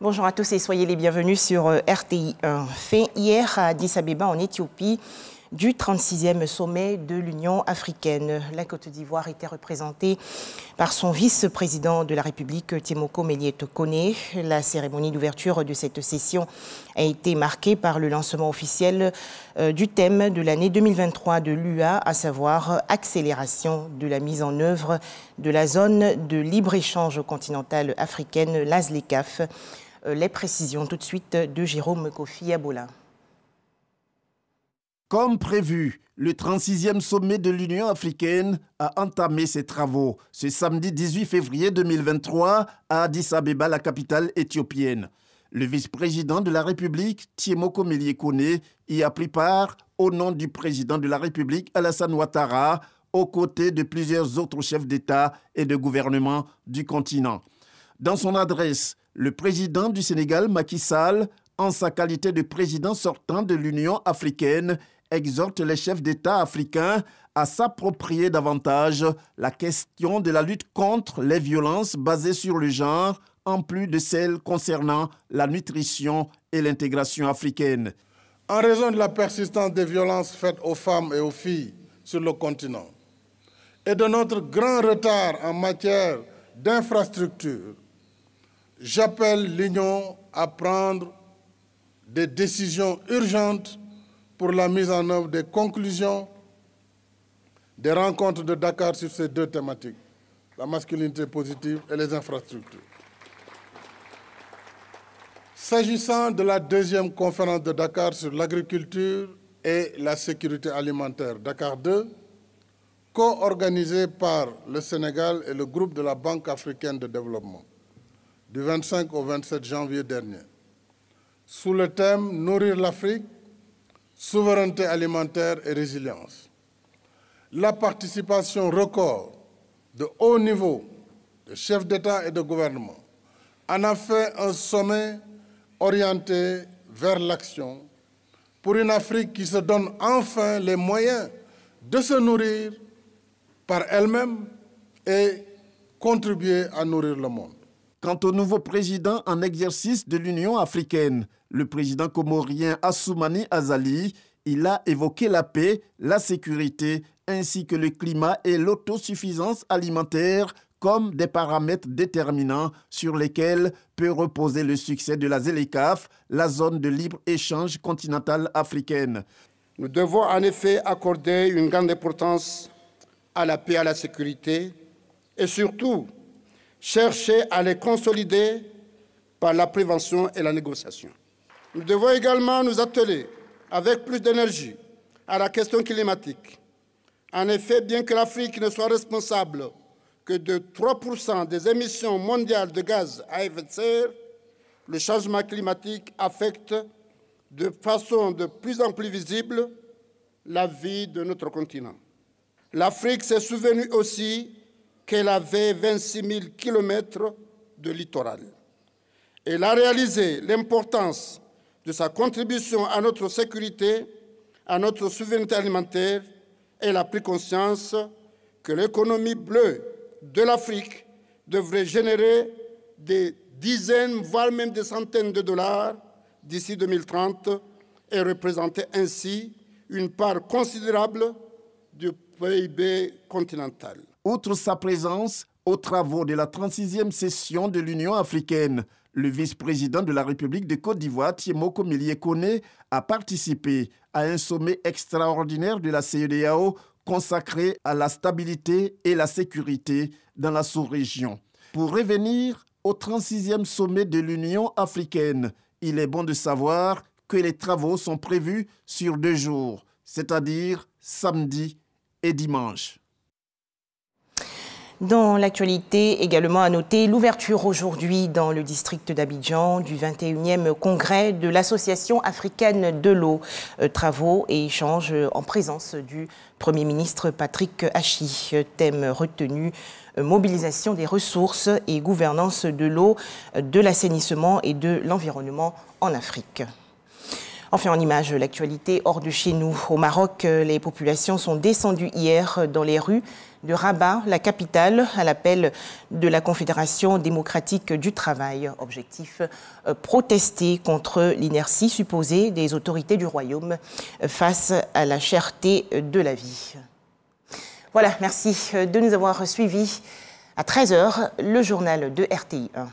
Bonjour à tous et soyez les bienvenus sur RTI 1. Fin hier à Addis Abeba en Éthiopie du 36e sommet de l'Union africaine. La Côte d'Ivoire était représentée par son vice-président de la République, Tiemoko Melie-Kone. La cérémonie d'ouverture de cette session a été marquée par le lancement officiel du thème de l'année 2023 de l'UA, à savoir accélération de la mise en œuvre de la zone de libre-échange continentale africaine, la ZLECAf. Les précisions tout de suite de Jérôme Kofi Abola. Comme prévu, le 36e sommet de l'Union africaine a entamé ses travaux ce samedi 18 février 2023 à Addis Abeba, la capitale éthiopienne. Le vice-président de la République, Tiemoko Melie-Kone, y a pris part au nom du président de la République, Alassane Ouattara, aux côtés de plusieurs autres chefs d'État et de gouvernement du continent. Dans son adresse, le président du Sénégal, Macky Sall, en sa qualité de président sortant de l'Union africaine, exhorte les chefs d'État africains à s'approprier davantage la question de la lutte contre les violences basées sur le genre, en plus de celles concernant la nutrition et l'intégration africaine. En raison de la persistance des violences faites aux femmes et aux filles sur le continent et de notre grand retard en matière d'infrastructures, j'appelle l'Union à prendre des décisions urgentes pour la mise en œuvre des conclusions des rencontres de Dakar sur ces deux thématiques, la masculinité positive et les infrastructures. S'agissant de la deuxième conférence de Dakar sur l'agriculture et la sécurité alimentaire, Dakar 2, co-organisée par le Sénégal et le groupe de la Banque africaine de développement, du 25 au 27 janvier dernier, sous le thème « Nourrir l'Afrique, souveraineté alimentaire et résilience ». La participation record de haut niveau de chefs d'État et de gouvernement en a fait un sommet orienté vers l'action pour une Afrique qui se donne enfin les moyens de se nourrir par elle-même et contribuer à nourrir le monde. Quant au nouveau président en exercice de l'Union africaine, le président comorien Assoumani Azali, il a évoqué la paix, la sécurité, ainsi que le climat et l'autosuffisance alimentaire comme des paramètres déterminants sur lesquels peut reposer le succès de la ZLECAf, la zone de libre-échange continentale africaine. Nous devons en effet accorder une grande importance à la paix et à la sécurité et surtout chercher à les consolider par la prévention et la négociation. Nous devons également nous atteler avec plus d'énergie à la question climatique. En effet, bien que l'Afrique ne soit responsable que de 3% des émissions mondiales de gaz à effet de serre, le changement climatique affecte de façon de plus en plus visible la vie de notre continent. L'Afrique s'est souvenue aussi qu'elle avait 26 000 kilomètres de littoral. Elle a réalisé l'importance de sa contribution à notre sécurité, à notre souveraineté alimentaire. Elle a pris conscience que l'économie bleue de l'Afrique devrait générer des dizaines, voire même des centaines de dollars d'ici 2030 et représenter ainsi une part considérable du PIB continental. Outre sa présence aux travaux de la 36e session de l'Union africaine, le vice-président de la République de Côte d'Ivoire, Tiemoko Melie-Kone, a participé à un sommet extraordinaire de la CEDEAO consacré à la stabilité et la sécurité dans la sous-région. Pour revenir au 36e sommet de l'Union africaine, il est bon de savoir que les travaux sont prévus sur 2 jours, c'est-à-dire samedi et dimanche. Dans l'actualité, également à noter l'ouverture aujourd'hui dans le district d'Abidjan du 21e congrès de l'Association africaine de l'eau. Travaux et échanges en présence du Premier ministre Patrick Hachi. Thème retenu, mobilisation des ressources et gouvernance de l'eau, de l'assainissement et de l'environnement en Afrique. Enfin, en image, l'actualité hors de chez nous. Au Maroc, les populations sont descendues hier dans les rues de Rabat, la capitale, à l'appel de la Confédération démocratique du travail. Objectif, protester contre l'inertie supposée des autorités du royaume face à la cherté de la vie. Voilà, merci de nous avoir suivis. À 13h, le journal de RTI 1.